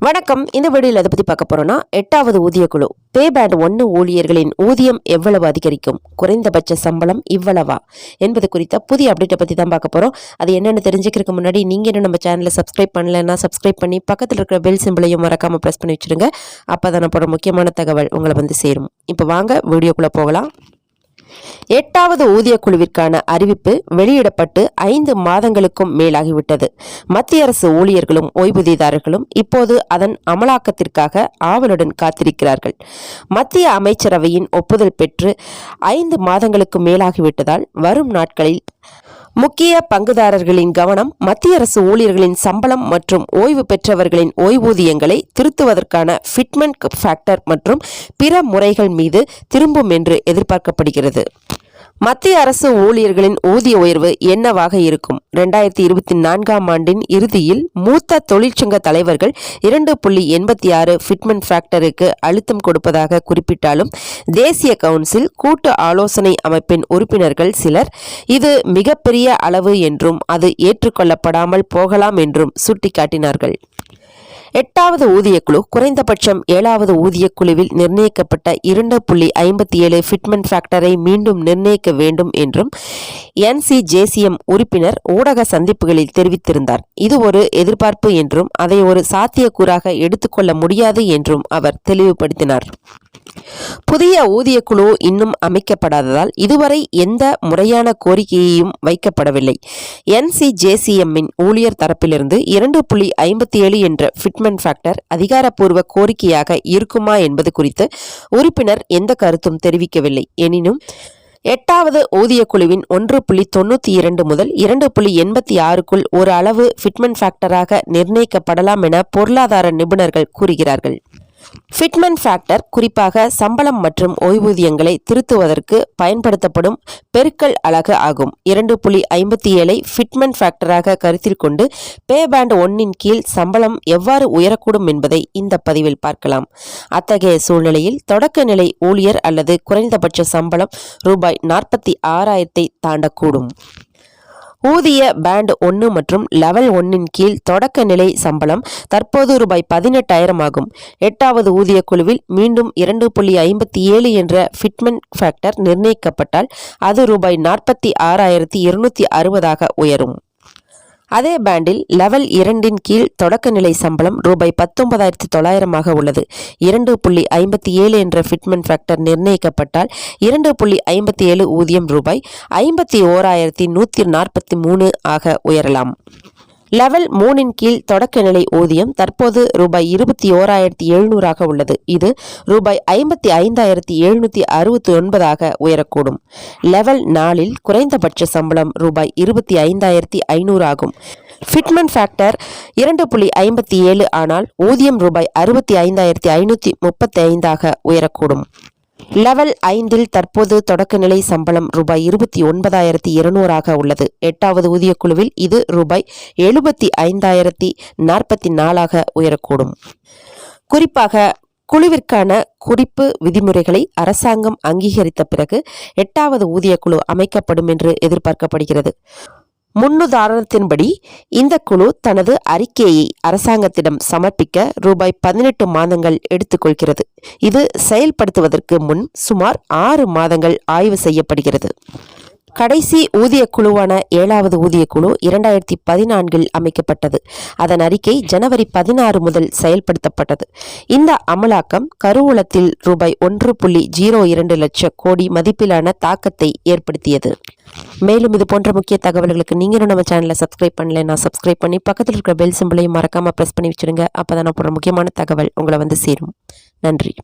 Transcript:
வணக்கம். இந்த வீடியோவில் எதை பற்றி பார்க்க போறோம்னா, 8வது ஊதியக்குழு பே பேண்ட் 1 ஊழியர்களின் ஊதியம் எவ்வளவு அதிகரிக்கும், குறைந்தபட்ச சம்பளம் இவ்வளவா என்பது குறித்த புதிய அப்டேட்டை பற்றி தான் பார்க்க போகிறோம். அது என்னென்னு தெரிஞ்சுக்கிறதுக்கு முன்னாடி நீங்கள் இன்னும் நம்ம சேனலை சப்ஸ்கிரைப் பண்ணலைன்னா சப்ஸ்கிரைப் பண்ணி பக்கத்தில் இருக்கிற பெல் சிம்பிளையும் மறக்காமல் ப்ரெஸ் பண்ணி வச்சுருங்க. அப்போ தான் நான் போகிற முக்கியமான தகவல் உங்களை வந்து சேரும். இப்போ வாங்க வீடியோக்குள்ளே போகலாம். 8வது ஊதியக்குழுவிற்கான அறிவிப்பு வெளியிடப்பட்டு 5 மாதங்களுக்கும் மேலாகிவிட்டது. மத்திய அரசு ஊழியர்களும் ஓய்வூதியதாரர்களும் இப்போது அதன் அமலாக்கத்திற்காக ஆவலுடன் காத்திருக்கிறார்கள். மத்திய அமைச்சரவையின் ஒப்புதல் பெற்று 5 மாதங்களுக்கு மேலாகிவிட்டதால் வரும் நாட்களில் முக்கிய பங்குதாரர்களின் கவனம் மத்திய அரசு ஊழியர்களின் சம்பளம் மற்றும் ஓய்வு பெற்றவர்களின் ஓய்வூதியங்களை திருத்துவதற்கான ஃபிட்மென்ட் ஃபேக்டர் மற்றும் பிற முறைகள் மீது திரும்பும் என்று எதிர்பார்க்கப்படுகிறது. மத்திய அரசு ஊழியர்களின் ஊதிய உயர்வு என்னவாக இருக்கும்? 2024ஆம் ஆண்டின் இறுதியில் மூத்த தொழிற்சங்க தலைவர்கள் 2.86 ஃபிட்மென்ட் ஃபேக்டருக்கு அழுத்தம் கொடுப்பதாக குறிப்பிட்டாலும் தேசிய கவுன்சில் கூட்டு ஆலோசனை அமைப்பின் உறுப்பினர்கள் சிலர் இது மிகப்பெரிய அளவு என்றும் அது ஏற்றுக்கொள்ளப்படாமல் போகலாம் என்றும் சுட்டிக்காட்டினார்கள். 8வது ஊதியக்குழு குறைந்தபட்சம் 7வது ஊதியக்குழுவில் நிர்ணயிக்கப்பட்ட 2.57 ஃபிட்மென்ட் ஃபேக்டரை மீண்டும் நிர்ணயிக்க வேண்டும் என்றும் NCJCM உறுப்பினர் ஊடக சந்திப்புகளில் தெரிவித்திருந்தார். இது ஒரு எதிர்பார்ப்பு என்றும் அதை ஒரு சாத்தியக்கூறாக எடுத்துக்கொள்ள முடியாது என்றும் அவர் தெளிவுபடுத்தினார். புதிய ஊதியக்குழு இன்னும் அமைக்கப்படாததால் இதுவரை எந்த முறையான கோரிக்கையையும் வைக்கப்படவில்லை. NCJCM-இன் ஊழியர் தரப்பிலிருந்து 2.57 என்ற ஃபிட்மென்ட் ஃபேக்டர் அதிகாரப்பூர்வ கோரிக்கையாக இருக்குமா என்பது குறித்து உறுப்பினர் எந்த கருத்தும் தெரிவிக்கவில்லை. எனினும் 8வது ஊதியக்குழுவின் 1.92 முதல் 2.86க்குள் ஒரு அளவு ஃபிட்மென்ட் ஃபேக்டராக நிர்ணயிக்கப்படலாம் என பொருளாதார நிபுணர்கள் கூறுகிறார்கள். ஃபிட்மென்ட் ஃபேக்டர் குறிப்பாக சம்பளம் மற்றும் ஓய்வூதியங்களை திருத்துவதற்கு பயன்படுத்தப்படும் பெருக்கல் அலகு ஆகும். 2.57ஐ ஃபிட்மென்ட் ஃபேக்டராக கருத்தில் கொண்டு பே பேண்ட் 1இன் கீழ் சம்பளம் எவ்வாறு உயரக்கூடும் என்பதை இந்த பதிவில் பார்க்கலாம். அத்தகைய சூழ்நிலையில் தொடக்க நிலை ஊழியர் அல்லது குறைந்தபட்ச சம்பளம் ரூபாய் 46,000 தாண்டக்கூடும். ஊதிய பேண்ட் 1 மற்றும் லெவல் 1இன் கீழ் தொடக்க நிலை சம்பளம் தற்போது ரூபாய் 18,000 ஆகும். 8வது ஊதியக்குழுவில் மீண்டும் 2.57 என்ற ஃபிட்மென்ட் ஃபேக்டர் நிர்ணயிக்கப்பட்டால் அது ரூபாய் 46,260 உயரும். அதே பேண்டில் லெவல் 2இன் கீழ் தொடக்க நிலை சம்பளம் ரூபாய் 19,900 உள்ளது. 2.57 என்ற ஃபிட்மென்ட் ஃபேக்டர் நிர்ணயிக்கப்பட்டால் 2.57 ஊதியம் ரூபாய் 51,143 ஆக உயரலாம். லெவல் 3இன் கீழ் தொடக்க நிலை ஊதியம் தற்போது ரூபாய் 21,700 உள்ளது. இது ரூபாய் 55,769 உயரக்கூடும். லெவல் 4இல் குறைந்தபட்ச சம்பளம் ரூபாய் 25,500 ஆகும். ஃபிட்மென்ட் ஃபேக்டர் 2.57 ஆனால் ஊதியம் ரூபாய் 65,535 உயரக்கூடும். லெவல் 5இல் தற்போது தொடக்க நிலை சம்பளம் ரூபாய் 29,200 உள்ளது. 8வது ஊதியக்குழுவில் இது ரூபாய் 75,044 உயரக்கூடும். குறிப்பாக குழுவிற்கான குறிப்பு விதிமுறைகளை அரசாங்கம் அங்கீகரித்த பிறகு 8வது ஊதியக்குழு அமைக்கப்படும் என்று எதிர்பார்க்கப்படுகிறது. முன்னுதாரணத்தின்படி இந்த குழு தனது அறிக்கையை அரசாங்கத்திடம் சமர்ப்பிக்க ரூபாய் 18 மாதங்கள் எடுத்துக்கொள்கிறது. இது செயல்படுத்துவதற்கு முன் சுமார் 6 மாதங்கள் ஆய்வு செய்யப்படுகிறது. கடைசி ஊதியக்குழுவான 7வது ஊதியக்குழு 2014இல் அமைக்கப்பட்டது. அதன் அறிக்கை ஜனவரி 16 முதல் செயல்படுத்தப்பட்டது. இந்த அமலாக்கம் கருவூலத்தில் ரூபாய் 1.02 லட்சம் கோடி மதிப்பிலான தாக்கத்தை ஏற்படுத்தியது. மேலும் இது போன்ற முக்கிய தகவல்களுக்கு நீங்களும் நம்ம சேனலை சப்ஸ்கிரைப் பண்ணலைன்னா சப்ஸ்கிரைப் பண்ணி பக்கத்தில் இருக்கிற பெல் சிம்பிளையும் மறக்காமல் ப்ரெஸ் பண்ணி வச்சுருங்க. அப்போ தான் நான் போடுற முக்கியமான தகவல் உங்களை வந்து சேரும். நன்றி.